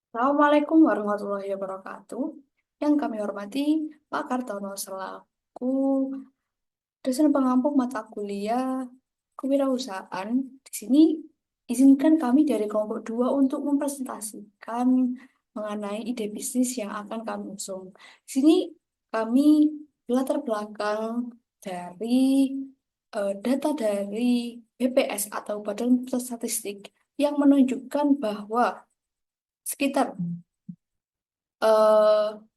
Assalamualaikum warahmatullahi wabarakatuh. Yang kami hormati Pak Kartono selaku dosen pengampu mata kuliah kewirausahaan. Di sini izinkan kami dari kelompok 2 untuk mempresentasikan mengenai ide bisnis yang akan kami usung. Di sini kami latar belakang dari data dari BPS atau Badan Pusat Statistik yang menunjukkan bahwa sekitar 61,7%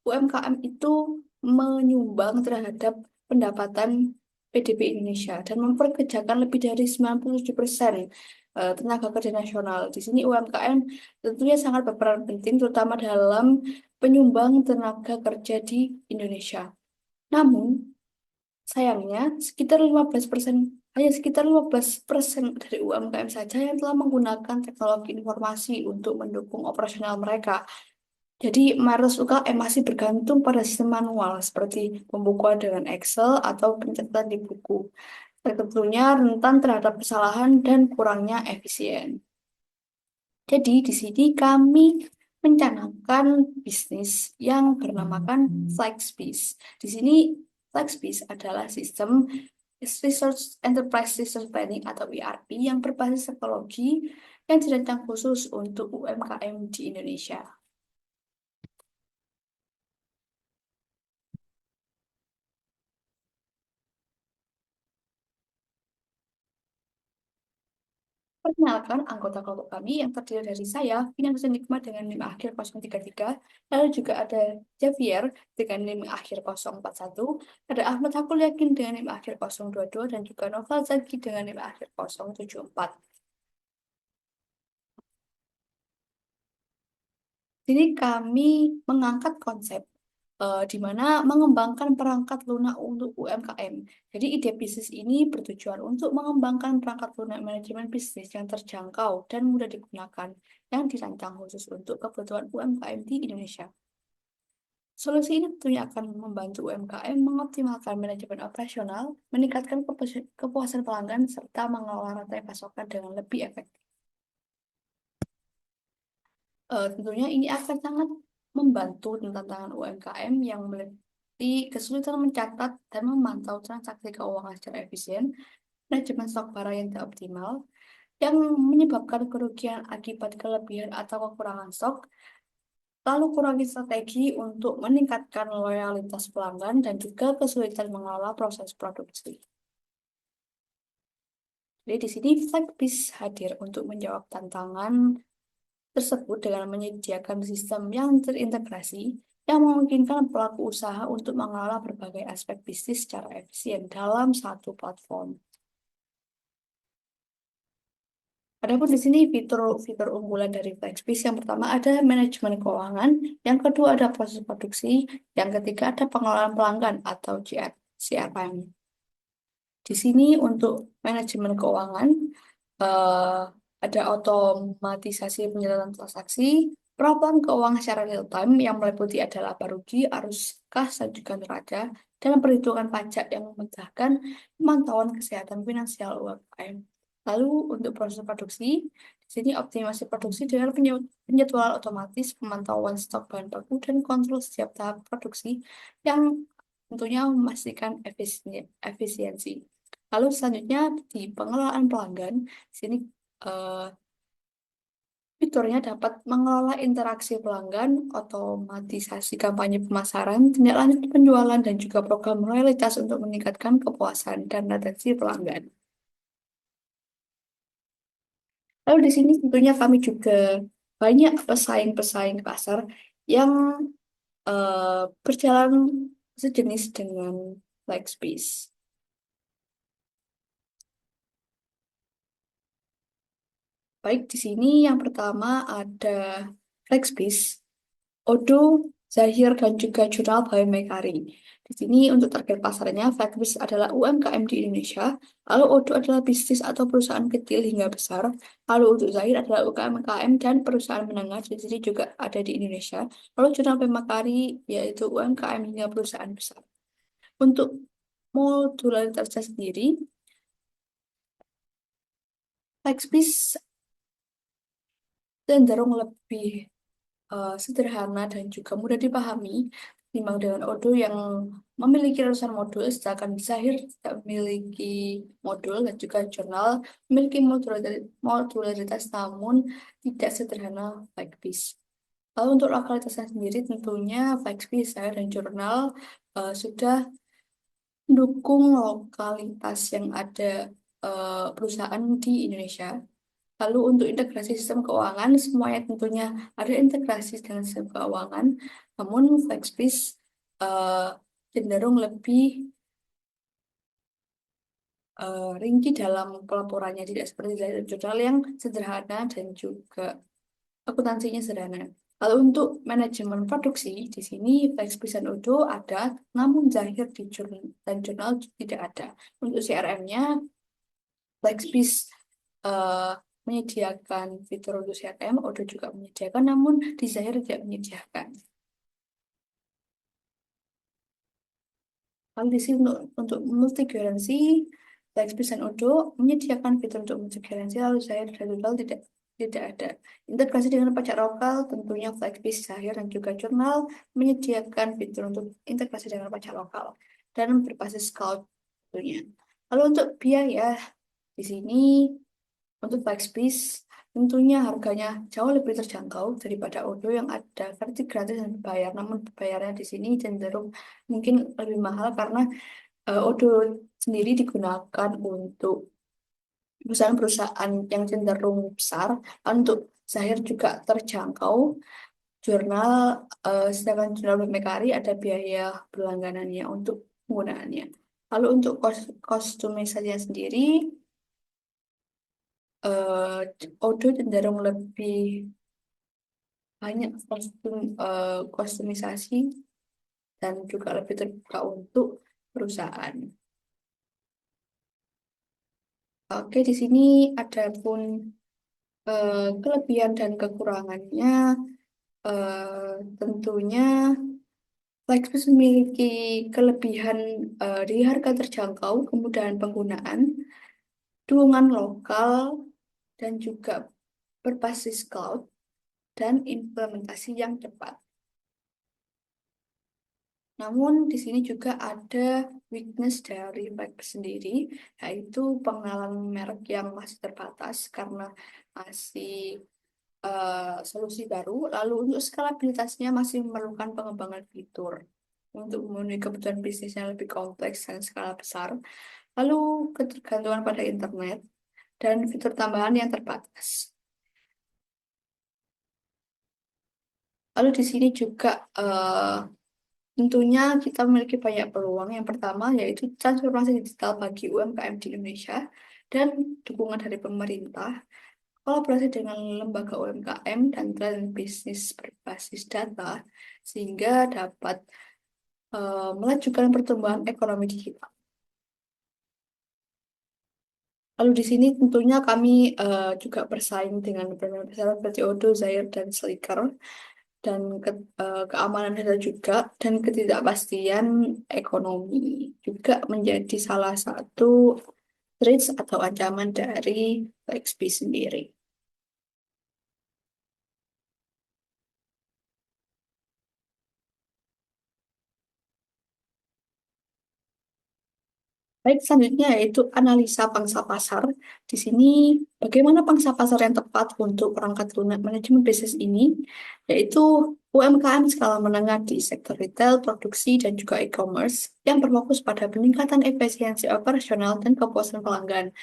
UMKM itu menyumbang terhadap pendapatan PDB Indonesia dan memperkerjakan lebih dari 97% tenaga kerja nasional. Di sini UMKM tentunya sangat berperan penting terutama dalam penyumbang tenaga kerja di Indonesia. Namun, sayangnya, hanya sekitar 15% dari UMKM saja yang telah menggunakan teknologi informasi untuk mendukung operasional mereka. Jadi, mayoritas UMKM masih bergantung pada sistem manual seperti pembukuan dengan Excel atau pencatatan di buku. Dan tentunya rentan terhadap kesalahan dan kurangnya efisien. Jadi, di sini kami mencanangkan bisnis yang bernamakan FlexBiz. Di sini FlexBiz adalah sistem Research Enterprise Research Planning atau ERP yang berbasis teknologi yang dirancang khusus untuk UMKM di Indonesia. Perkenalkan anggota kelompok kami yang terdiri dari saya, Vina Nikmat dengan NIM akhir 033, lalu juga ada Javier dengan NIM akhir 041, ada Ahmad Hakul Yakin dengan NIM akhir 022, dan juga Noval Zaki dengan NIM akhir 074. Jadi kami mengangkat konsep di mana mengembangkan perangkat lunak untuk UMKM. Jadi ide bisnis ini bertujuan untuk mengembangkan perangkat lunak manajemen bisnis yang terjangkau dan mudah digunakan, yang dirancang khusus untuk kebutuhan UMKM di Indonesia. Solusi ini tentunya akan membantu UMKM mengoptimalkan manajemen operasional, meningkatkan kepuasan pelanggan, serta mengelola rantai pasokan dengan lebih efektif. Tentunya ini akan sangat membantu tentang tantangan UMKM yang meliputi kesulitan mencatat dan memantau transaksi keuangan secara efisien, manajemen stok barang yang tidak optimal, yang menyebabkan kerugian akibat kelebihan atau kekurangan stok, lalu kurangi strategi untuk meningkatkan loyalitas pelanggan, dan juga kesulitan mengelola proses produksi. Jadi di sini Flexbiz hadir untuk menjawab tantangan tersebut dengan menyediakan sistem yang terintegrasi yang memungkinkan pelaku usaha untuk mengelola berbagai aspek bisnis secara efisien dalam satu platform. Adapun di sini fitur-fitur unggulan dari FlexBiz yang pertama ada manajemen keuangan, yang kedua ada proses produksi, yang ketiga ada pengelolaan pelanggan atau CRM. Di sini untuk manajemen keuangan, eh, ada otomatisasi penyelenggaraan transaksi, pelaporan keuangan secara real time yang meliputi ada laba rugi, arus kas, dan juga neraca, dan perhitungan pajak yang memudahkan pemantauan kesehatan finansial UMKM. Lalu untuk proses produksi, di sini optimasi produksi dengan penjadwalan otomatis, pemantauan stok bahan baku, dan kontrol setiap tahap produksi yang tentunya memastikan efisiensi. Lalu selanjutnya di pengelolaan pelanggan, sini eh, fiturnya dapat mengelola interaksi pelanggan, otomatisasi kampanye pemasaran, tindak lanjut penjualan, dan juga program loyalitas untuk meningkatkan kepuasan dan retensi pelanggan. Lalu di sini tentunya kami juga banyak pesaing-pesaing pasar yang berjalan sejenis dengan Lightspace. Baik, di sini yang pertama ada Flexbase, Odo, Zahir, dan juga Jurnal by Mekari. Di sini untuk target pasarnya, Flexbase adalah UMKM di Indonesia, lalu Odo adalah bisnis atau perusahaan kecil hingga besar, lalu untuk Zahir adalah UMKM dan perusahaan menengah, di sini juga ada di Indonesia, lalu Jurnal by Mekari yaitu UMKM hingga perusahaan besar. Untuk modularitasnya sendiri, Flexbase cenderung lebih sederhana dan juga mudah dipahami ketimbang dengan Odoo yang memiliki ratusan modul, sedangkan Zahir tidak memiliki modul dan juga jurnal memiliki modularitas namun tidak sederhana Backbase. Lalu untuk lokalitasnya sendiri tentunya Backbase, Zahir, dan jurnal sudah mendukung lokalitas yang ada perusahaan di Indonesia. Lalu untuk integrasi sistem keuangan, semuanya tentunya ada integrasi dengan sistem keuangan, namun Flexbase eh, cenderung lebih ringkih dalam pelaporannya, tidak seperti dari jurnal yang sederhana dan juga akuntansinya sederhana. Lalu untuk manajemen produksi, di sini Flexbase dan Odoo ada, namun Zahir di jurnal dan jurnal tidak ada. Untuk CRM-nya, Flexbase eh, menyediakan fitur untuk CRM, Odoo juga menyediakan, namun di Zahir tidak menyediakan. Lalu di sini untuk multi currency, Flexbase dan Odoo menyediakan fitur untuk multi currency, lalu Zahir dan Doodle tidak ada. Integrasi dengan pajak lokal, tentunya Flexbase, Zahir, dan juga Jurnal menyediakan fitur untuk integrasi dengan pajak lokal dan berbasis cloud tentunya. Lalu untuk biaya, di sini untuk Flexbase, tentunya harganya jauh lebih terjangkau daripada Odoo yang ada versi gratis dan berbayar. Namun bayarnya di sini cenderung mungkin lebih mahal karena Odoo sendiri digunakan untuk perusahaan-perusahaan yang cenderung besar. Untuk Zahir juga terjangkau. Jurnal, sedangkan jurnal BMKRI ada biaya berlangganannya untuk penggunaannya. Lalu untuk kostumisasinya sendiri, Odoo cenderung lebih banyak kostumisasi dan juga lebih terbuka untuk perusahaan. Oke, di sini ada pun kelebihan dan kekurangannya. Tentunya Flexbus memiliki kelebihan di harga terjangkau, kemudahan penggunaan, dukungan lokal, dan juga berbasis cloud, dan implementasi yang cepat. Namun di sini juga ada weakness dari Vibe sendiri, yaitu pengenalan merek yang masih terbatas karena masih solusi baru. Lalu untuk skalabilitasnya masih memerlukan pengembangan fitur untuk memenuhi kebutuhan bisnis yang lebih kompleks dan skala besar. Lalu ketergantungan pada internet dan fitur tambahan yang terbatas. Lalu di sini juga tentunya kita memiliki banyak peluang. Yang pertama yaitu transformasi digital bagi UMKM di Indonesia dan dukungan dari pemerintah, kolaborasi dengan lembaga UMKM dan tren bisnis berbasis data sehingga dapat melajukan pertumbuhan ekonomi digital. Lalu di sini tentunya kami juga bersaing dengan brand besar seperti Odoo, Zair, dan Slicker dan keamanan data juga dan ketidakpastian ekonomi juga menjadi salah satu threats atau ancaman dari XP sendiri. Baik, selanjutnya yaitu analisa pangsa pasar. Di sini, bagaimana pangsa pasar yang tepat untuk perangkat lunak manajemen bisnis ini, yaitu UMKM skala menengah di sektor retail, produksi, dan juga e-commerce yang berfokus pada peningkatan efisiensi operasional dan kepuasan pelanggan.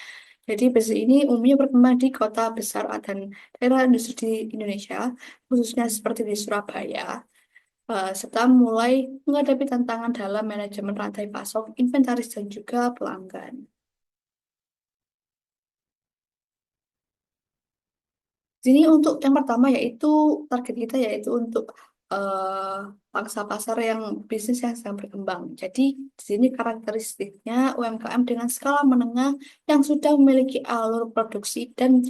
Jadi bisnis ini umumnya berkembang di kota besar dan daerah industri di Indonesia, khususnya seperti di Surabaya, serta mulai menghadapi tantangan dalam manajemen rantai pasok, inventaris, dan juga pelanggan. Jadi untuk yang pertama yaitu target kita yaitu untuk eh, pangsa pasar yang bisnis yang sedang berkembang. Jadi di sini karakteristiknya UMKM dengan skala menengah yang sudah memiliki alur produksi dan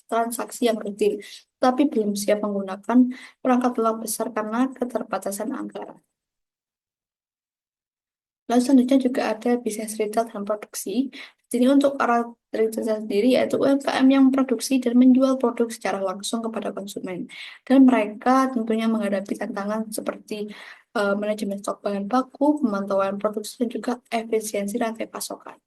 transaksi yang rutin, tapi belum siap menggunakan perangkat lunak besar karena keterbatasan anggaran. Lalu selanjutnya juga ada bisnis retail dan produksi. Jadi untuk arah retail sendiri yaitu UMKM yang memproduksi dan menjual produk secara langsung kepada konsumen. Dan mereka tentunya menghadapi tantangan seperti manajemen stok bahan baku, pemantauan produksi, dan juga efisiensi rantai pasokan.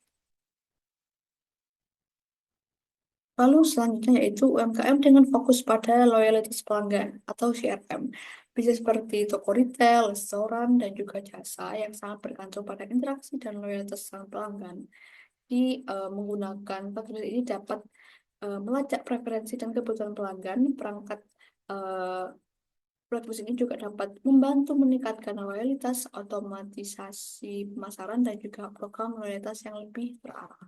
Lalu selanjutnya yaitu UMKM dengan fokus pada loyalitas pelanggan atau CRM. Bisa seperti toko retail, restoran, dan juga jasa yang sangat bergantung pada interaksi dan loyalitas sang pelanggan. Di menggunakan platform ini dapat melacak preferensi dan kebutuhan pelanggan. Perangkat eh, platform ini juga dapat membantu meningkatkan loyalitas, otomatisasi pemasaran, dan juga program loyalitas yang lebih terarah.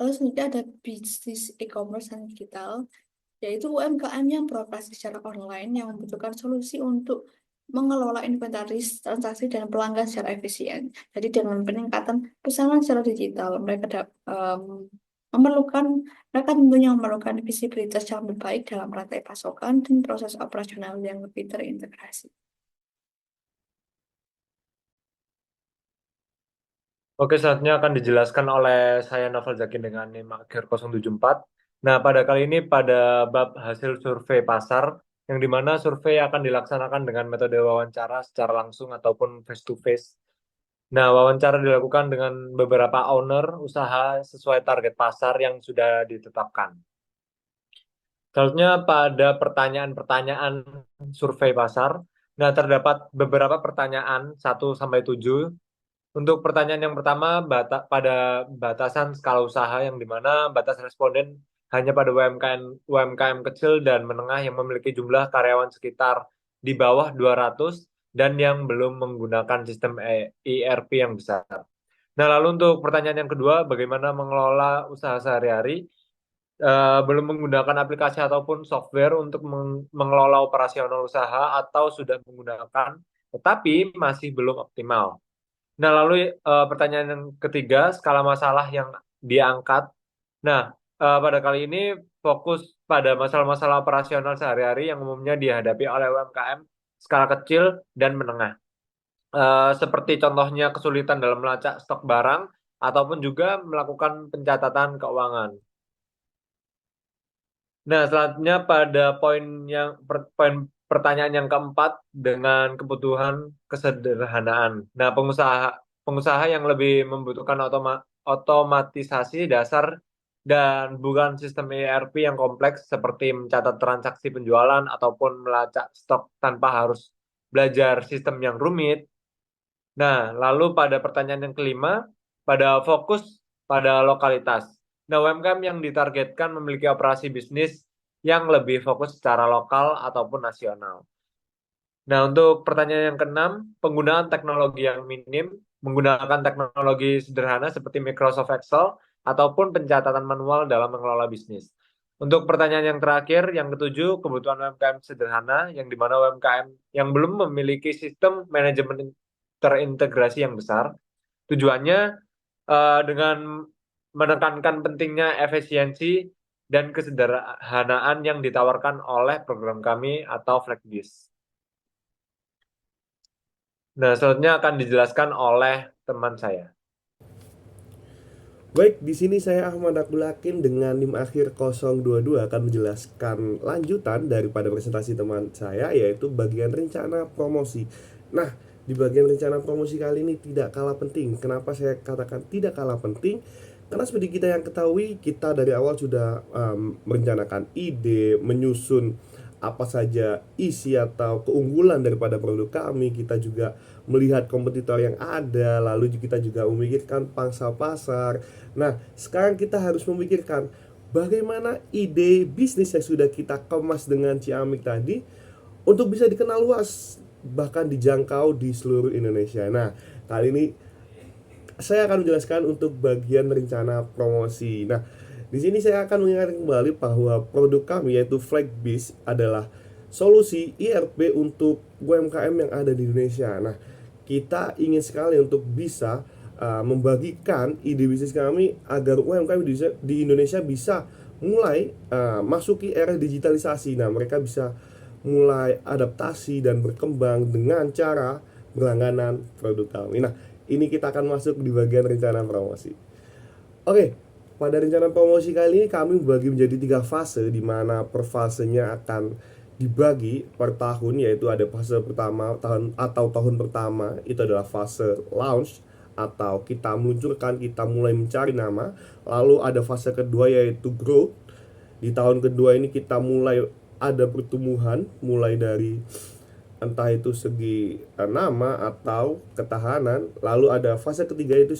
Lalu selanjutnya ada bisnis e-commerce dan digital, yaitu UMKM yang beroperasi secara online yang membutuhkan solusi untuk mengelola inventaris, transaksi, dan pelanggan secara efisien. Jadi dengan peningkatan pesanan secara digital, memerlukan mereka tentunya memerlukan visibilitas yang lebih baik dalam rantai pasokan dan proses operasional yang lebih terintegrasi. Oke, selanjutnya akan dijelaskan oleh saya Novel Zakin dengan NIM akhir 074. Nah, pada kali ini pada bab hasil survei pasar, yang dimana survei akan dilaksanakan dengan metode wawancara secara langsung ataupun face to face. Nah, wawancara dilakukan dengan beberapa owner usaha sesuai target pasar yang sudah ditetapkan. Selanjutnya pada pertanyaan-pertanyaan survei pasar, nah terdapat beberapa pertanyaan 1 sampai 7. Untuk pertanyaan yang pertama, pada batasan skala usaha yang dimana batas responden hanya pada UMKM kecil dan menengah yang memiliki jumlah karyawan sekitar di bawah 200 dan yang belum menggunakan sistem ERP yang besar. Nah, lalu untuk pertanyaan yang kedua, bagaimana mengelola usaha sehari-hari? Belum menggunakan aplikasi ataupun software untuk mengelola operasional usaha atau sudah menggunakan, tetapi masih belum optimal. Nah, lalu pertanyaan yang ketiga, skala masalah yang diangkat. Nah, pada kali ini fokus pada masalah-masalah operasional sehari-hari yang umumnya dihadapi oleh UMKM skala kecil dan menengah. Seperti contohnya kesulitan dalam melacak stok barang ataupun juga melakukan pencatatan keuangan. Nah, selanjutnya pada poin pertanyaan yang keempat dengan kebutuhan kesederhanaan. Nah, pengusaha yang lebih membutuhkan otomatisasi dasar dan bukan sistem ERP yang kompleks seperti mencatat transaksi penjualan ataupun melacak stok tanpa harus belajar sistem yang rumit. Nah, lalu pada pertanyaan yang kelima, pada fokus pada lokalitas. Nah, UMKM yang ditargetkan memiliki operasi bisnis yang lebih fokus secara lokal ataupun nasional. Nah, untuk pertanyaan yang keenam, penggunaan teknologi yang minim, menggunakan teknologi sederhana seperti Microsoft Excel ataupun pencatatan manual dalam mengelola bisnis. Untuk pertanyaan yang terakhir, yang ketujuh, kebutuhan UMKM sederhana, yang di mana UMKM yang belum memiliki sistem manajemen terintegrasi yang besar. Tujuannya dengan menekankan pentingnya efisiensi dan kesederhanaan yang ditawarkan oleh program kami atau Flagbiz. Nah, selanjutnya akan dijelaskan oleh teman saya. Baik, di sini saya Ahmad Abdul Hakim dengan NIM akhir 022 akan menjelaskan lanjutan daripada presentasi teman saya, yaitu bagian rencana promosi. Nah, di bagian rencana promosi kali ini tidak kalah penting. Kenapa saya katakan tidak kalah penting? Karena seperti kita yang ketahui, kita dari awal sudah merencanakan ide, menyusun apa saja isi atau keunggulan daripada produk kami. Kita juga melihat kompetitor yang ada, lalu kita juga memikirkan pangsa pasar. Nah, sekarang kita harus memikirkan bagaimana ide bisnis yang sudah kita kemas dengan Ciamik tadi untuk bisa dikenal luas, bahkan dijangkau di seluruh Indonesia. Nah, kali ini saya akan menjelaskan untuk bagian rencana promosi. Nah, di sini saya akan mengingatkan kembali bahwa produk kami yaitu Flagbiz adalah solusi ERP untuk UMKM yang ada di Indonesia. Nah, kita ingin sekali untuk bisa membagikan ide bisnis kami agar UMKM di Indonesia bisa mulai masuki era digitalisasi. Nah, mereka bisa mulai adaptasi dan berkembang dengan cara berlangganan produk kami. Nah, ini kita akan masuk di bagian rencana promosi. Oke, pada rencana promosi kali ini kami bagi menjadi 3 fase, di mana per fasenya akan dibagi per tahun, yaitu ada fase pertama tahun pertama itu adalah fase launch atau kita meluncurkan, kita mulai mencari nama. Lalu ada fase kedua yaitu growth. Di tahun kedua ini kita mulai ada pertumbuhan, mulai dari entah itu segi nama atau ketahanan. Lalu ada fase ketiga yaitu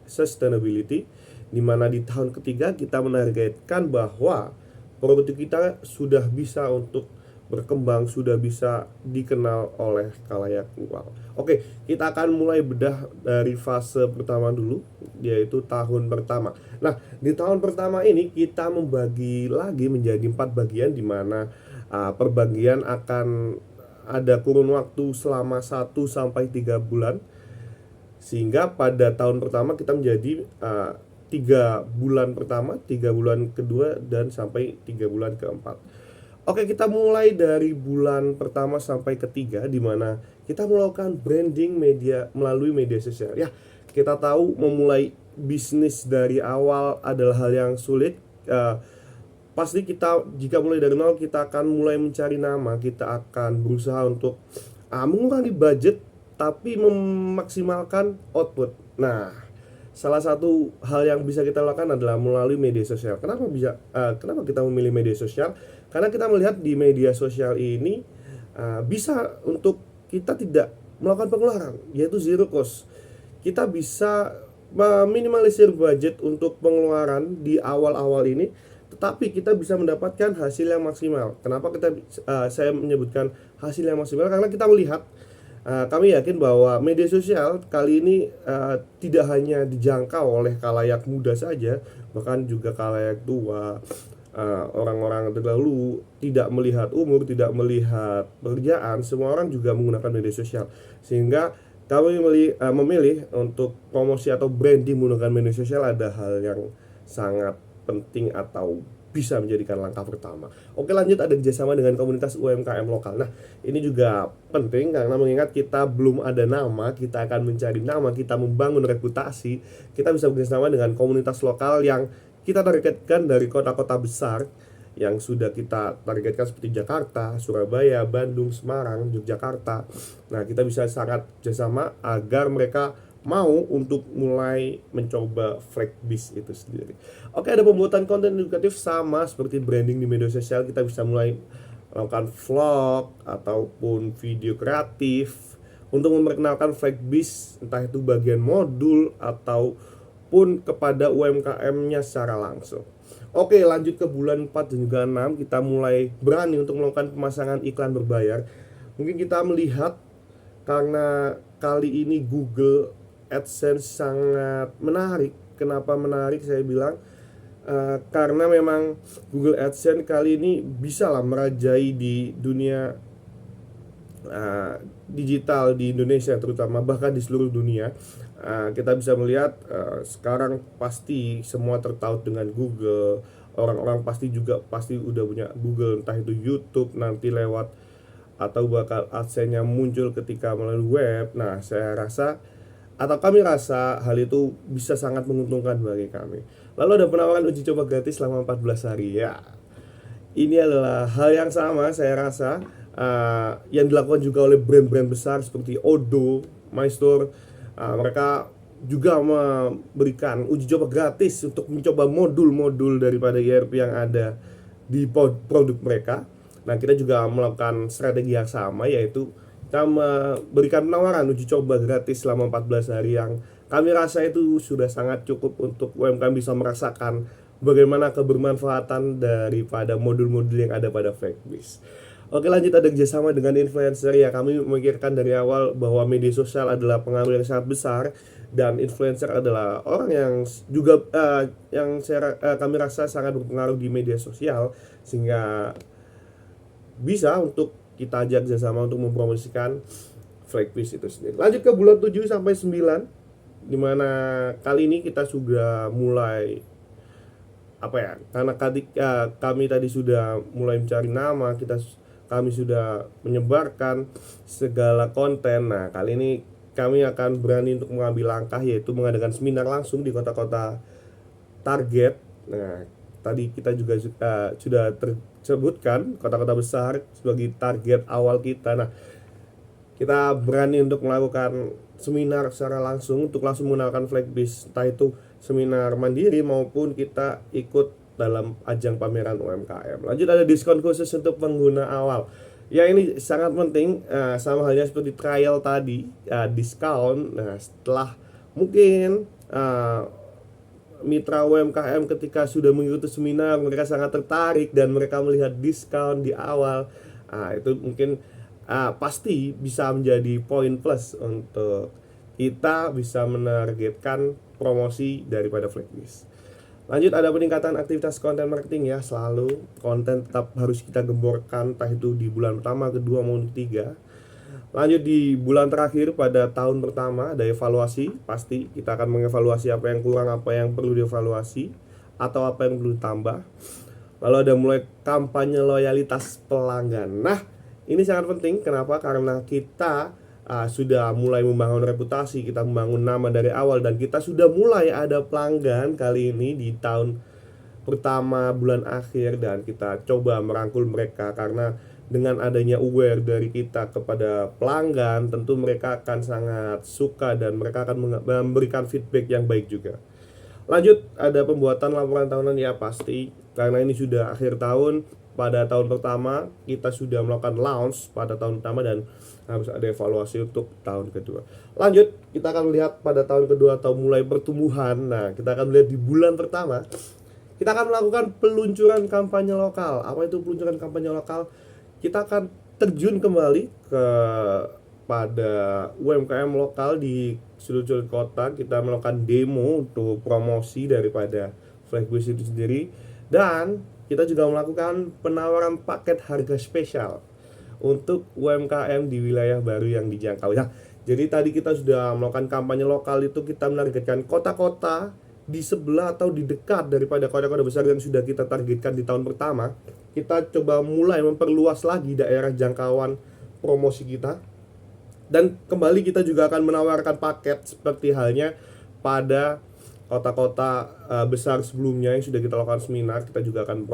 sustainability, di mana di tahun ketiga kita menargetkan bahwa produk kita sudah bisa untuk berkembang, sudah bisa dikenal oleh khalayak luas. Oke, kita akan mulai bedah dari fase pertama dulu, yaitu tahun pertama. Nah, di tahun pertama ini kita membagi lagi menjadi 4 bagian, di mana per bagian akan ada kurun waktu selama 1 sampai 3 bulan. Sehingga pada tahun pertama kita menjadi 3 bulan pertama, 3 bulan kedua, dan sampai 3 bulan keempat. Oke, kita mulai dari bulan pertama sampai ketiga, di mana kita melakukan branding media melalui media sosial. Ya, kita tahu memulai bisnis dari awal adalah hal yang sulit. Pasti kita jika mulai dari nol, kita akan mulai mencari nama, kita akan berusaha untuk mengurangi budget tapi memaksimalkan output. Nah, salah satu hal yang bisa kita lakukan adalah melalui media sosial. Kenapa kita memilih media sosial? Karena kita melihat di media sosial ini bisa untuk kita tidak melakukan pengeluaran, yaitu zero cost. Kita bisa meminimalisir budget untuk pengeluaran di awal-awal ini, tetapi kita bisa mendapatkan hasil yang maksimal. Kenapa saya menyebutkan hasil yang maksimal? Karena kita melihat, kami yakin bahwa media sosial kali ini tidak hanya dijangkau oleh khalayak muda saja, bahkan juga khalayak tua, orang-orang terdahulu, tidak melihat umur, tidak melihat pekerjaan, semua orang juga menggunakan media sosial. Sehingga kami memilih untuk promosi atau branding menggunakan media sosial ada hal yang sangat penting atau bisa menjadikan langkah pertama. Oke, lanjut, ada kerjasama dengan komunitas UMKM lokal. Nah, ini juga penting karena mengingat kita belum ada nama, kita akan mencari nama, kita membangun reputasi. Kita bisa bekerjasama dengan komunitas lokal yang kita targetkan dari kota-kota besar yang sudah kita targetkan seperti Jakarta, Surabaya, Bandung, Semarang, Yogyakarta. Nah, kita bisa sangat bekerjasama agar mereka mau untuk mulai mencoba Flagbiz itu sendiri. Oke, ada pembuatan konten edukatif sama seperti branding di media sosial. Kita bisa mulai melakukan vlog ataupun video kreatif untuk memperkenalkan Flagbiz, entah itu bagian modul ataupun kepada UMKM-nya secara langsung. Oke, lanjut ke bulan 4 dan juga 6, kita mulai berani untuk melakukan pemasangan iklan berbayar. Mungkin kita melihat karena kali ini Google AdSense sangat menarik. Kenapa menarik saya bilang? Karena memang Google AdSense kali ini bisa lah merajai di dunia digital di Indonesia terutama, bahkan di seluruh dunia. Kita bisa melihat sekarang pasti semua tertaut dengan Google. Orang-orang pasti udah punya Google, entah itu YouTube nanti lewat atau bakal AdSense-nya muncul ketika melalui web. Nah, kami rasa hal itu bisa sangat menguntungkan bagi kami. Lalu ada penawaran uji coba gratis selama 14 hari. Ya, ini adalah hal yang sama saya rasa yang dilakukan juga oleh brand-brand besar seperti Odoo, MyStore. Mereka juga memberikan uji coba gratis untuk mencoba modul-modul daripada ERP yang ada di produk mereka. Nah, kita juga melakukan strategi yang sama, yaitu kita memberikan penawaran uji coba gratis selama 14 hari yang kami rasa itu sudah sangat cukup untuk UMKM bisa merasakan bagaimana kebermanfaatan daripada modul-modul yang ada pada Flagbiz. Oke, lanjut, ada kerjasama dengan influencer. Ya, kami memikirkan dari awal bahwa media sosial adalah pengaruh yang sangat besar, dan influencer adalah orang yang juga kami rasa sangat berpengaruh di media sosial, sehingga bisa untuk kita ajak kerjasama untuk mempromosikan Flagbiz itu sendiri. Lanjut ke bulan 7 sampai 9, dimana kali ini kita sudah mulai karena kami tadi sudah mulai mencari nama, kami sudah menyebarkan segala konten. Nah, kali ini kami akan berani untuk mengambil langkah, yaitu mengadakan seminar langsung di kota-kota target. Nah, tadi kita juga sudah tersebutkan kota-kota besar sebagai target awal kita. Nah, kita berani untuk melakukan seminar secara langsung untuk langsung mengenalkan Flagbase, entah itu seminar mandiri maupun kita ikut dalam ajang pameran UMKM. Lanjut, ada diskon khusus untuk pengguna awal. Ya, ini sangat penting, sama halnya seperti trial tadi, diskon. Nah, setelah mungkin mitra UMKM ketika sudah mengikuti seminar, mereka sangat tertarik dan mereka melihat diskon di awal. Itu mungkin pasti bisa menjadi poin plus untuk kita bisa menargetkan promosi daripada Flagbase. Lanjut, ada peningkatan aktivitas konten marketing ya. Selalu konten tetap harus kita gemborkan, entah itu di bulan pertama, kedua maupun ketiga. Lanjut, di bulan terakhir pada tahun pertama ada evaluasi. Pasti kita akan mengevaluasi apa yang kurang, apa yang perlu dievaluasi, atau apa yang perlu ditambah. Lalu ada mulai kampanye loyalitas pelanggan. Nah, ini sangat penting. Kenapa? Karena kita sudah mulai membangun reputasi, kita membangun nama dari awal, dan kita sudah mulai ada pelanggan kali ini di tahun pertama bulan akhir, dan kita coba merangkul mereka karena dengan adanya aware dari kita kepada pelanggan, tentu mereka akan sangat suka dan mereka akan memberikan feedback yang baik juga. Lanjut, ada pembuatan laporan tahunan ya pasti, karena ini sudah akhir tahun. Pada tahun pertama kita sudah melakukan launch pada tahun pertama dan harus ada evaluasi untuk tahun kedua. Lanjut, kita akan melihat pada tahun kedua atau mulai pertumbuhan. Nah, kita akan melihat di bulan pertama kita akan melakukan peluncuran kampanye lokal. Apa itu peluncuran kampanye lokal? Kita akan terjun kembali ke pada UMKM lokal di sudut-sudut kota. Kita melakukan demo untuk promosi daripada Flagbase itu sendiri, dan kita juga melakukan penawaran paket harga spesial untuk UMKM di wilayah baru yang dijangkau. Nah, jadi tadi kita sudah melakukan kampanye lokal, itu kita menargetkan kota-kota di sebelah atau di dekat daripada kota-kota besar yang sudah kita targetkan di tahun pertama. Kita coba mulai memperluas lagi daerah jangkauan promosi kita. Dan kembali kita juga akan menawarkan paket seperti halnya pada kota-kota besar sebelumnya yang sudah kita lakukan seminar. Kita juga akan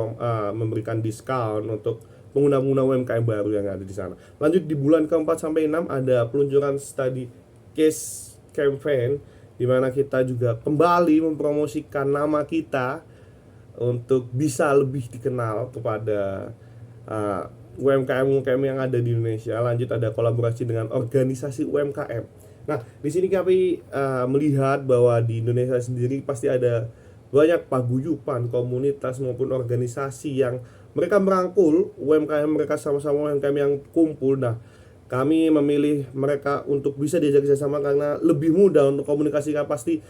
memberikan diskon untuk pengguna-pengguna UMKM baru yang ada di sana. Lanjut, di bulan keempat sampai 6 ada peluncuran study case campaign, di mana kita juga kembali mempromosikan nama kita untuk bisa lebih dikenal kepada UMKM yang ada di Indonesia. Lanjut, ada kolaborasi dengan organisasi UMKM. Nah, di sini kami melihat bahwa di Indonesia sendiri pasti ada banyak paguyuban, komunitas maupun organisasi yang mereka merangkul UMKM mereka, sama-sama UMKM yang kumpul. Nah, kami memilih mereka untuk bisa diajak kerjasama karena lebih mudah untuk komunikasi. Pasti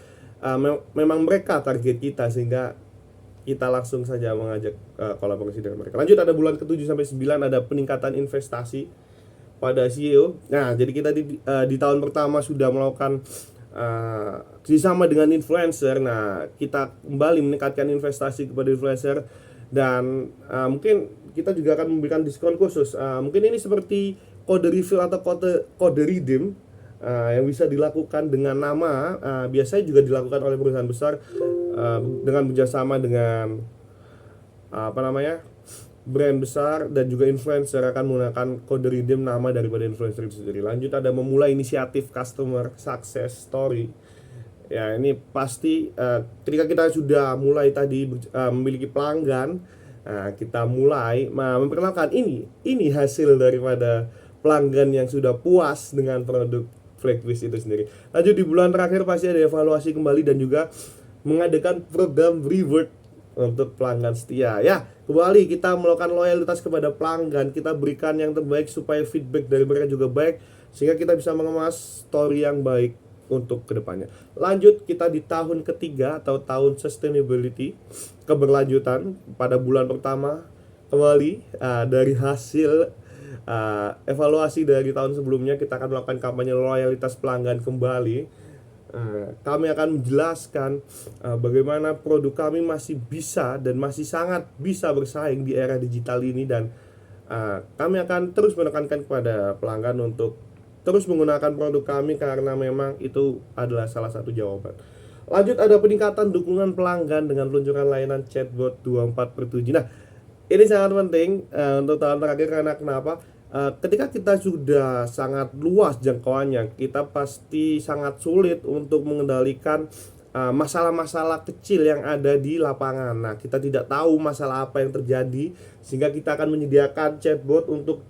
memang mereka target kita, sehingga kita langsung saja mengajak kolaborasi dengan mereka. Lanjut, ada bulan ke-7 sampai 9 ada peningkatan investasi pada SEO. Nah, jadi kita di tahun pertama sudah melakukan kerjasama dengan influencer. Nah, kita kembali meningkatkan investasi kepada influencer, dan mungkin kita juga akan memberikan diskon khusus. Mungkin ini seperti kode refill atau kode redeem yang bisa dilakukan dengan nama. Biasanya juga dilakukan oleh perusahaan besar dengan bekerjasama dengan brand besar, dan juga influencer akan menggunakan kode redeem nama daripada influencer itu sendiri. Lanjut, ada memulai inisiatif customer success story. Ya, ini pasti ketika kita sudah mulai tadi memiliki pelanggan, kita mulai memperkenalkan ini hasil daripada pelanggan yang sudah puas dengan produk Flagbase itu sendiri. Lanjut, di bulan terakhir pasti ada evaluasi kembali dan juga mengadakan program reward untuk pelanggan setia. Ya, kembali kita melakukan loyalitas kepada pelanggan, kita berikan yang terbaik supaya feedback dari mereka juga baik, sehingga kita bisa mengemas story yang baik untuk kedepannya. Lanjut, kita di tahun ketiga atau tahun sustainability, keberlanjutan. Pada bulan pertama kembali dari hasil evaluasi dari tahun sebelumnya, kita akan melakukan kampanye loyalitas pelanggan kembali. Kami akan menjelaskan bagaimana produk kami masih bisa dan masih sangat bisa bersaing di era digital ini, dan Kami akan terus menekankan kepada pelanggan untuk terus menggunakan produk kami karena memang itu adalah salah satu jawaban. Lanjut, ada peningkatan dukungan pelanggan dengan peluncuran layanan chatbot 24/7. Nah, ini sangat penting untuk tahun terakhir karena kenapa? Ketika kita sudah sangat luas jangkauannya, kita pasti sangat sulit untuk mengendalikan masalah-masalah kecil yang ada di lapangan. Nah, kita tidak tahu masalah apa yang terjadi, sehingga kita akan menyediakan chatbot untuk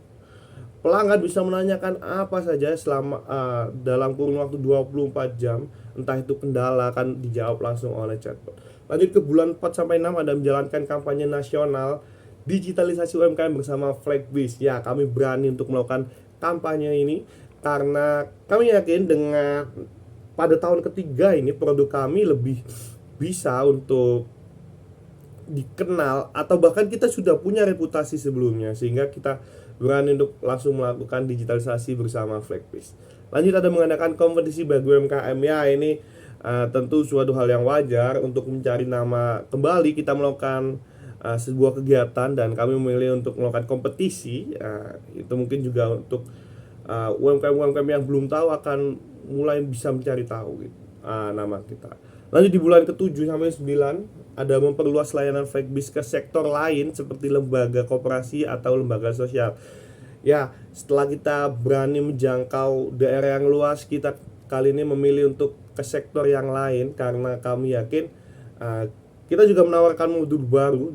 pelanggan bisa menanyakan apa saja selama dalam kurun waktu 24 jam, entah itu kendala akan dijawab langsung oleh chatbot. Lanjut ke bulan 4 sampai 6 ada menjalankan kampanye nasional digitalisasi UMKM bersama Flagbiz. Ya, kami berani untuk melakukan kampanye ini karena kami yakin dengan pada tahun ketiga ini produk kami lebih bisa untuk dikenal, atau bahkan kita sudah punya reputasi sebelumnya sehingga kita berani untuk langsung melakukan digitalisasi bersama Flagbiz. Lanjut, ada mengadakan kompetisi bagi UMKM. Ya, ini tentu suatu hal yang wajar untuk mencari nama kembali. Kita melakukan sebuah kegiatan dan kami memilih untuk melakukan kompetisi. Itu mungkin juga untuk UMKM-UMKM yang belum tahu akan mulai bisa mencari tahu gitu, nama kita. Lanjut, di bulan ke-7 sampai 9 ada memperluas layanan Flagbiz ke sektor lain seperti lembaga koperasi atau lembaga sosial. Ya, setelah kita berani menjangkau daerah yang luas, kita kali ini memilih untuk ke sektor yang lain karena kami yakin kita juga menawarkan modul baru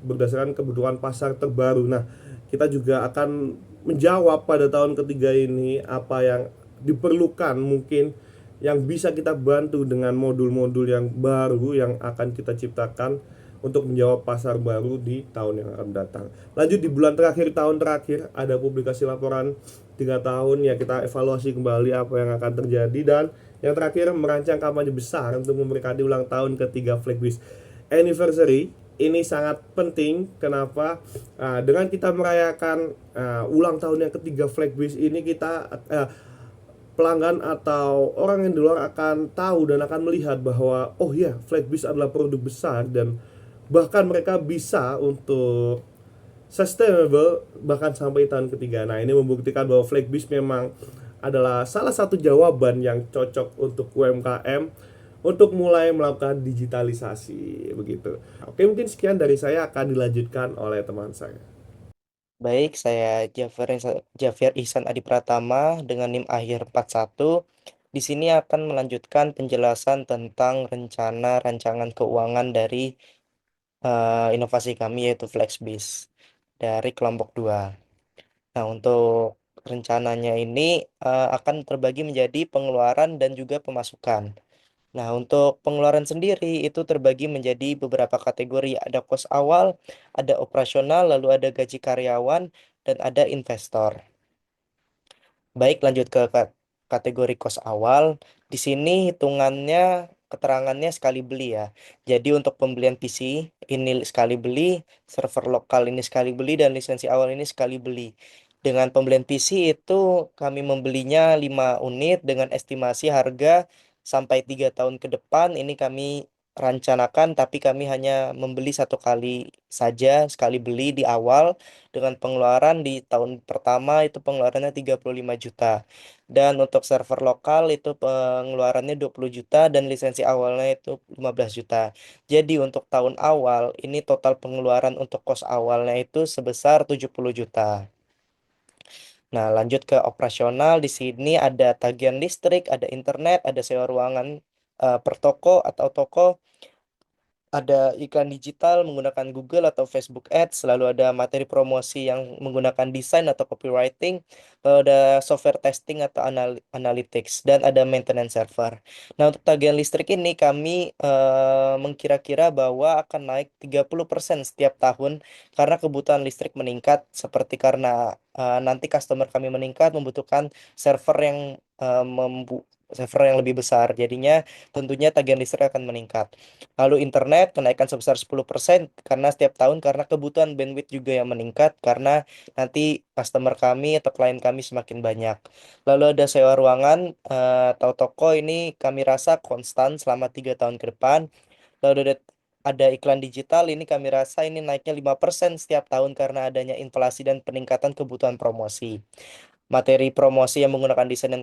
berdasarkan kebutuhan pasar terbaru. Nah, kita juga akan menjawab pada tahun ketiga ini apa yang diperlukan, mungkin yang bisa kita bantu dengan modul-modul yang baru yang akan kita ciptakan untuk menjawab pasar baru di tahun yang akan datang. Lanjut, di bulan terakhir tahun terakhir ada publikasi laporan 3 tahun, ya kita evaluasi kembali apa yang akan terjadi, dan yang terakhir merancang kampanye besar untuk memperingati ulang tahun ketiga Flagbiz Anniversary. Ini sangat penting. Kenapa? Dengan kita merayakan ulang tahun yang ketiga Flagbiz ini, kita pelanggan atau orang yang di luar akan tahu dan akan melihat bahwa oh ya, Flagbiz adalah produk besar, dan bahkan mereka bisa untuk sustainable bahkan sampai tahun ketiga. Nah, ini membuktikan bahwa Flagbiz memang adalah salah satu jawaban yang cocok untuk UMKM untuk mulai melakukan digitalisasi begitu. Oke, mungkin sekian dari saya, akan dilanjutkan oleh teman saya. Baik, saya Javier Ihsan Adi Pratama dengan NIM akhir 41. Di sini akan melanjutkan penjelasan tentang rencana rancangan keuangan dari inovasi kami yaitu Flexbiz dari kelompok 2. Nah, untuk rencananya ini akan terbagi menjadi pengeluaran dan juga pemasukan. Nah, untuk pengeluaran sendiri itu terbagi menjadi beberapa kategori. Ada kos awal, ada operasional, lalu ada gaji karyawan, dan ada investor. Baik, lanjut ke kategori kos awal. Di sini hitungannya, keterangannya sekali beli ya. Jadi untuk pembelian PC ini sekali beli, server lokal ini sekali beli, dan lisensi awal ini sekali beli. Dengan pembelian PC itu kami membelinya 5 unit dengan estimasi harga sampai 3 tahun ke depan. Ini kami rencanakan, tapi kami hanya membeli satu kali saja, sekali beli di awal, dengan pengeluaran di tahun pertama itu pengeluarannya 35 juta. Dan untuk server lokal itu pengeluarannya 20 juta dan lisensi awalnya itu 15 juta. Jadi untuk tahun awal ini total pengeluaran untuk kos awalnya itu sebesar 70 juta. Nah, lanjut ke operasional. Di sini ada tagihan listrik, ada internet, ada sewa ruangan per toko atau toko, ada iklan digital menggunakan Google atau Facebook Ads, lalu ada materi promosi yang menggunakan desain atau copywriting, lalu ada software testing atau analytics, dan ada maintenance server. Nah, untuk tagihan listrik ini kami mengkira-kira bahwa akan naik 30% setiap tahun karena kebutuhan listrik meningkat, seperti karena nanti customer kami meningkat membutuhkan server yang server yang lebih besar. Jadinya tentunya tagihan listrik akan meningkat. Lalu internet kenaikan sebesar 10% karena setiap tahun karena kebutuhan bandwidth juga yang meningkat karena nanti customer kami atau klien kami semakin banyak. Lalu ada sewa ruangan atau toko, ini kami rasa konstan selama 3 tahun ke depan. Lalu ada ada iklan digital, ini kami rasa ini naiknya 5% setiap tahun karena adanya inflasi dan peningkatan kebutuhan promosi. Materi promosi yang menggunakan desain dan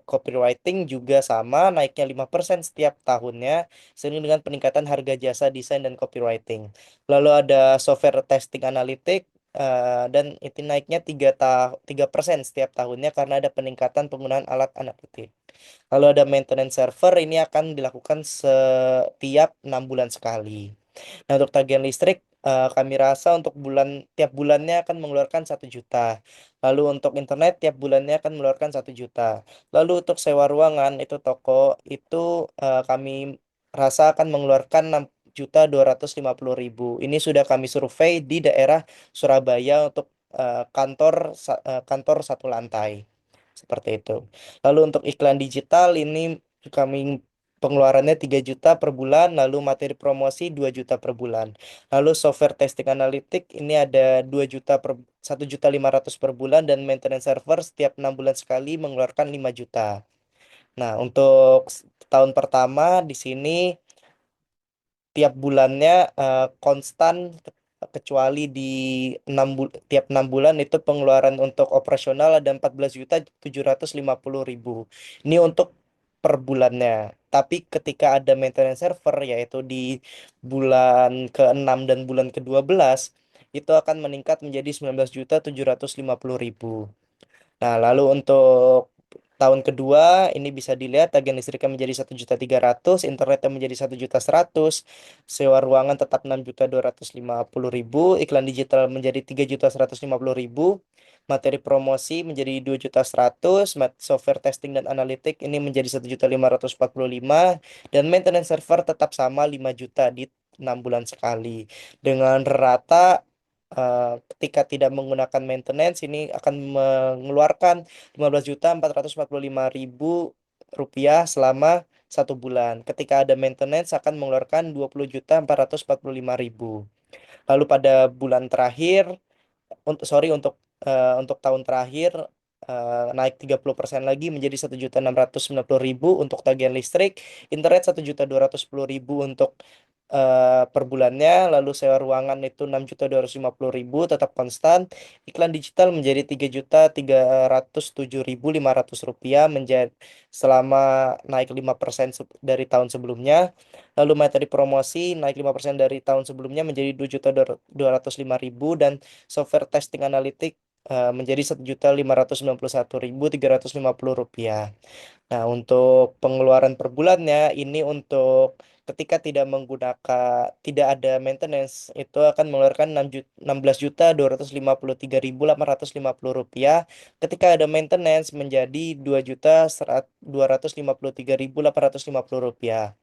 copywriting juga sama, naiknya 5% setiap tahunnya, seiring dengan peningkatan harga jasa desain dan copywriting. Lalu ada software testing analitik, dan itu naiknya 3% setiap tahunnya karena ada peningkatan penggunaan alat analitik. Lalu ada maintenance server, ini akan dilakukan setiap 6 bulan sekali. Nah, untuk tagihan listrik, kami rasa untuk tiap bulannya akan mengeluarkan 1 juta. Lalu untuk internet tiap bulannya akan mengeluarkan 1 juta. Lalu untuk sewa ruangan itu toko itu, kami rasa akan mengeluarkan 6.250.000. Ini sudah kami survei di daerah Surabaya untuk kantor 1 lantai. Seperti itu. Lalu untuk iklan digital ini kami pengeluarannya 3 juta per bulan, lalu materi promosi 2 juta per bulan. Lalu software testing analitik ini ada 1.500.000 per bulan, dan maintenance server setiap 6 bulan sekali mengeluarkan 5 juta. Nah, untuk tahun pertama di sini tiap bulannya konstan, kecuali di tiap 6 bulan itu pengeluaran untuk operasional ada 14.750.000. Ini untuk per bulannya. Tapi ketika ada maintenance server, yaitu di bulan ke-6 dan bulan ke-12, itu akan meningkat menjadi 19.750.000. Nah, lalu untuk tahun kedua ini bisa dilihat tagihan listriknya menjadi 1.300.000, internetnya menjadi 1.100.000, sewa ruangan tetap 6.250.000, iklan digital menjadi 3.150.000, materi promosi menjadi 2.100.000, software testing dan analitik ini menjadi 1.545.000, dan maintenance server tetap sama 5 juta di 6 bulan sekali. Dengan rata, ketika tidak menggunakan maintenance ini akan mengeluarkan 15.445.000 rupiah selama 1 bulan. Ketika ada maintenance akan mengeluarkan 20.445.000. Lalu pada bulan terakhir, untuk tahun terakhir, naik 30% lagi menjadi 1.690.000 untuk tagihan listrik, internet 1.210.000 untuk per bulannya, lalu sewa ruangan itu 6.250.000 tetap konstan, iklan digital menjadi 3.307.500 rupiah menjadi selama naik 5% dari tahun sebelumnya. Lalu materi promosi naik 5% dari tahun sebelumnya menjadi 2.205.000, dan software testing analitik menjadi 1.591.350 rupiah. Nah, untuk pengeluaran per bulannya ini untuk ketika tidak ada maintenance itu akan mengeluarkan 16.253.850 rupiah. Ketika ada maintenance menjadi 2.253.850 rupiah.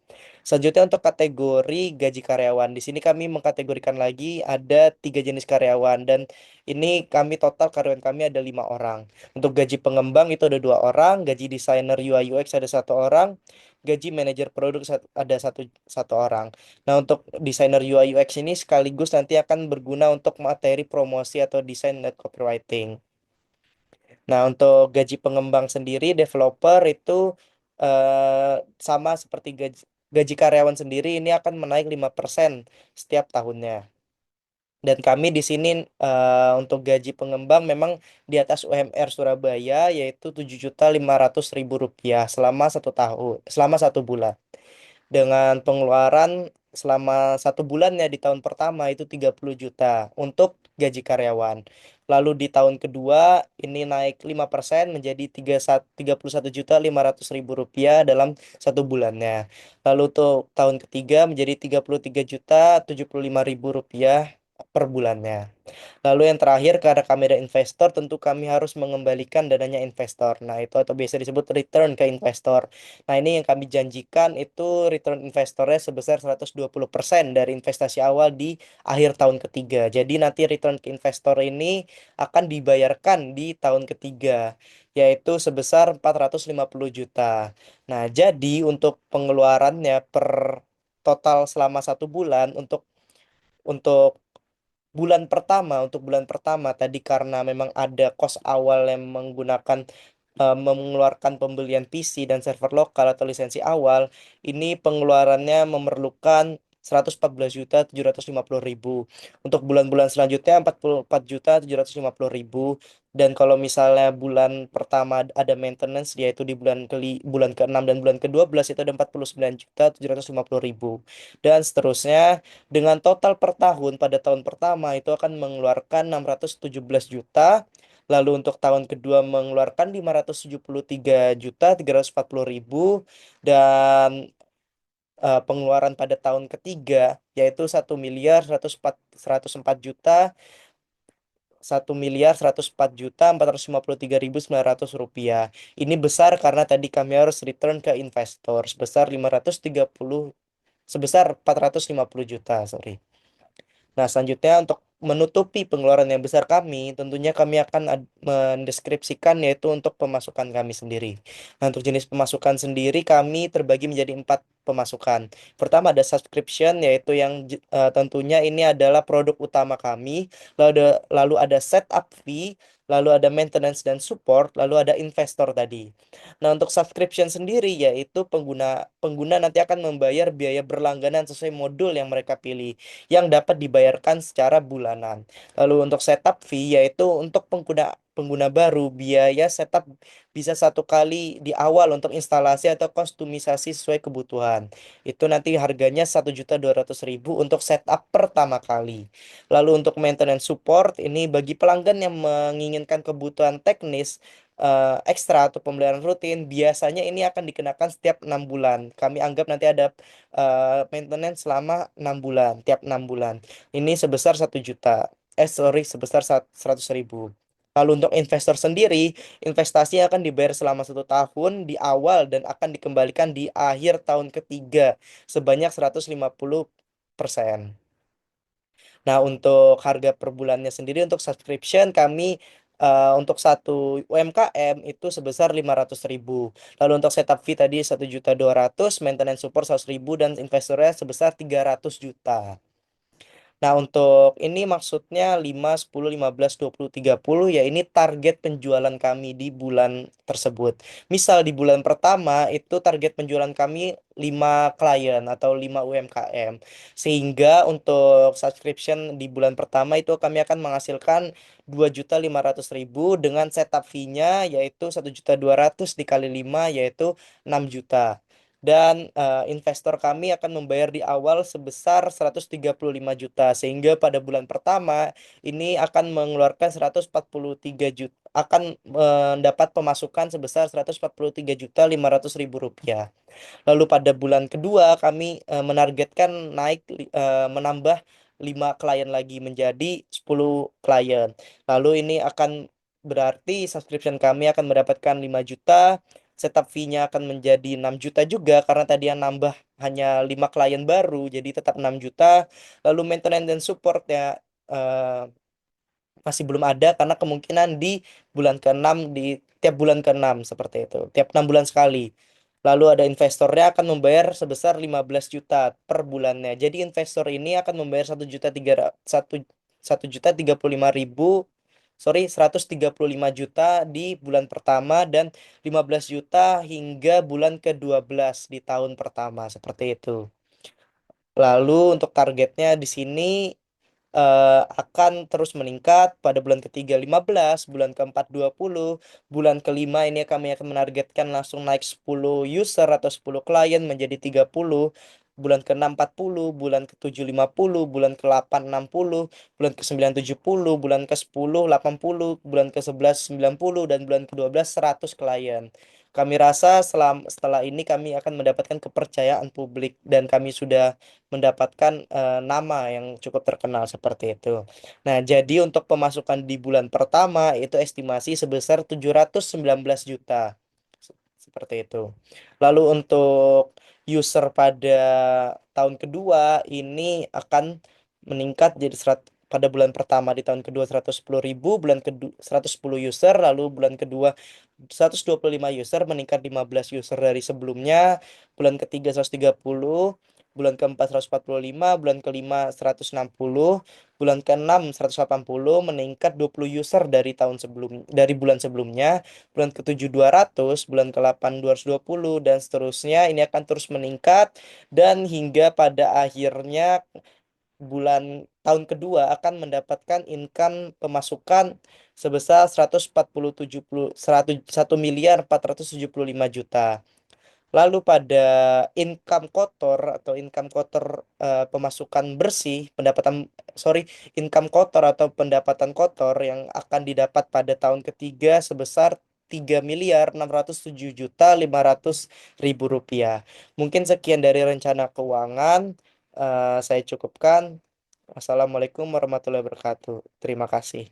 Selanjutnya untuk kategori gaji karyawan. Di sini kami mengkategorikan lagi ada 3 jenis karyawan, dan ini total karyawan kami ada 5 orang. Untuk gaji pengembang itu ada 2 orang, gaji desainer UI UX ada 1 orang, gaji manajer produk ada satu orang. Nah, untuk desainer UI UX ini sekaligus nanti akan berguna untuk materi promosi atau desain dan copywriting. Nah, untuk gaji pengembang sendiri, developer itu sama seperti gaji karyawan sendiri, ini akan menaik 5% setiap tahunnya. Dan kami di sini untuk gaji pengembang memang di atas UMR Surabaya, yaitu 7.500.000 rupiah selama 1 tahun, selama 1 bulan, dengan pengeluaran selama 1 bulannya di tahun pertama itu 30 juta untuk gaji karyawan. Lalu di tahun kedua ini naik 5% menjadi 31.500.000 rupiah dalam 1 bulannya. Lalu untuk tahun ketiga menjadi 33.075.000 rupiah per bulannya. Lalu yang terakhir, karena kami ada investor, tentu kami harus mengembalikan dananya investor. Nah, itu atau biasa disebut return ke investor. Nah, ini yang kami janjikan itu return investornya sebesar 120% dari investasi awal di akhir tahun ketiga. Jadi nanti return ke investor ini akan dibayarkan di tahun ketiga, yaitu sebesar 450 juta. Nah, jadi untuk pengeluarannya per total selama 1 bulan untuk untuk bulan pertama tadi, karena memang ada kos awal yang mengeluarkan pembelian PC dan server lokal atau lisensi awal, ini pengeluarannya memerlukan 114.750.000. Untuk bulan-bulan selanjutnya 44.750.000. Dan kalau misalnya bulan pertama ada maintenance, yaitu di bulan ke-6 dan bulan ke-12 itu ada 49.750.000. Dan seterusnya, dengan total per tahun pada tahun pertama itu akan mengeluarkan 617 juta. Lalu untuk tahun kedua mengeluarkan 573.340.000. Dan pengeluaran pada tahun ketiga yaitu 1.104.453.900 rupiah. Ini besar karena tadi kami harus return ke investor sebesar 450 juta, sorry. Nah, selanjutnya untuk menutupi pengeluaran yang besar kami, tentunya kami akan mendeskripsikan yaitu untuk pemasukan kami sendiri. Nah, untuk jenis pemasukan sendiri kami terbagi menjadi 4 pemasukan. Pertama ada subscription, yaitu yang tentunya ini adalah produk utama kami. Lalu ada setup fee, lalu ada maintenance dan support, lalu ada investor tadi. Nah, untuk subscription sendiri yaitu pengguna pengguna nanti akan membayar biaya berlangganan sesuai modul yang mereka pilih, yang dapat dibayarkan secara bulanan. Lalu untuk setup fee yaitu untuk pengguna pengguna baru, biaya setup bisa 1 kali di awal untuk instalasi atau kustomisasi sesuai kebutuhan. Itu nanti harganya 1.200.000 untuk setup pertama kali. Lalu untuk maintenance support ini bagi pelanggan yang menginginkan kebutuhan teknis ekstra atau pembelian rutin, biasanya ini akan dikenakan setiap 6 bulan. Kami anggap nanti ada maintenance selama 6 bulan, tiap 6 bulan. Ini sebesar 1 juta. Sebesar 100.000. Lalu untuk investor sendiri, investasi akan dibayar selama 1 tahun di awal dan akan dikembalikan di akhir tahun ketiga sebanyak 150%. Nah, untuk harga per bulannya sendiri untuk subscription kami untuk satu UMKM itu sebesar 500.000. Lalu untuk setup fee tadi 1.200.000, maintenance support 100.000, dan investornya sebesar 300 juta. Nah, untuk ini maksudnya 5, 10, 15, 20, 30 ya ini target penjualan kami di bulan tersebut. Misal di bulan pertama itu target penjualan kami 5 klien atau 5 UMKM. Sehingga untuk subscription di bulan pertama itu kami akan menghasilkan 2.500.000 dengan setup fee-nya yaitu 1.200.000 dikali 5 yaitu 6 juta. Dan investor kami akan membayar di awal sebesar 135 juta, sehingga pada bulan pertama ini akan mengeluarkan 143 juta, akan mendapat pemasukan sebesar 143.500.000 rupiah. Lalu pada bulan kedua kami menargetkan menambah 5 klien lagi menjadi 10 klien. Lalu ini akan berarti subscription kami akan mendapatkan 5 juta, setup fee-nya akan menjadi 6 juta juga karena tadi yang nambah hanya 5 klien baru, jadi tetap 6 juta. Lalu maintenance dan support ya masih belum ada karena kemungkinan di bulan ke-6 di tiap bulan ke-6 seperti itu. Tiap 6 bulan sekali. Lalu ada investornya akan membayar sebesar 15 juta per bulannya. Jadi investor ini akan membayar 1.135.000, sorry, 135 juta di bulan pertama dan 15 juta hingga bulan ke-12 di tahun pertama seperti itu. Lalu untuk targetnya di sini akan terus meningkat pada bulan ketiga 15, bulan keempat 20, bulan kelima ini kami akan menargetkan langsung naik 10 user atau 10 klien menjadi 30, bulan ke-6 40, bulan ke-7 50, bulan ke-8 60, bulan ke-9 70, bulan ke-10 80, bulan ke-11 90, dan bulan ke-12 100 klien. Kami rasa setelah ini kami akan mendapatkan kepercayaan publik dan kami sudah mendapatkan nama yang cukup terkenal seperti itu. Nah, jadi untuk pemasukan di bulan pertama itu estimasi sebesar 719 juta. Seperti itu. Lalu untuk user pada tahun kedua ini akan meningkat jadi pada bulan pertama di tahun kedua 110.000, bulan kedua 110 user, lalu bulan kedua 125 user, meningkat 15 user dari sebelumnya, bulan ketiga 130, bulan keempat 145, bulan kelima 160, bulan keenam 180, meningkat 20 user dari bulan sebelumnya, bulan ketujuh 200, bulan ke-8 220, dan seterusnya. Ini akan terus meningkat dan hingga pada akhirnya tahun kedua akan mendapatkan income pemasukan sebesar 1 miliar 475 juta. Lalu pada income kotor atau income kotor pemasukan bersih, income kotor atau pendapatan kotor yang akan didapat pada tahun ketiga sebesar 3.607.500.000 rupiah. Mungkin sekian dari rencana keuangan, saya cukupkan. Assalamualaikum warahmatullahi wabarakatuh. Terima kasih.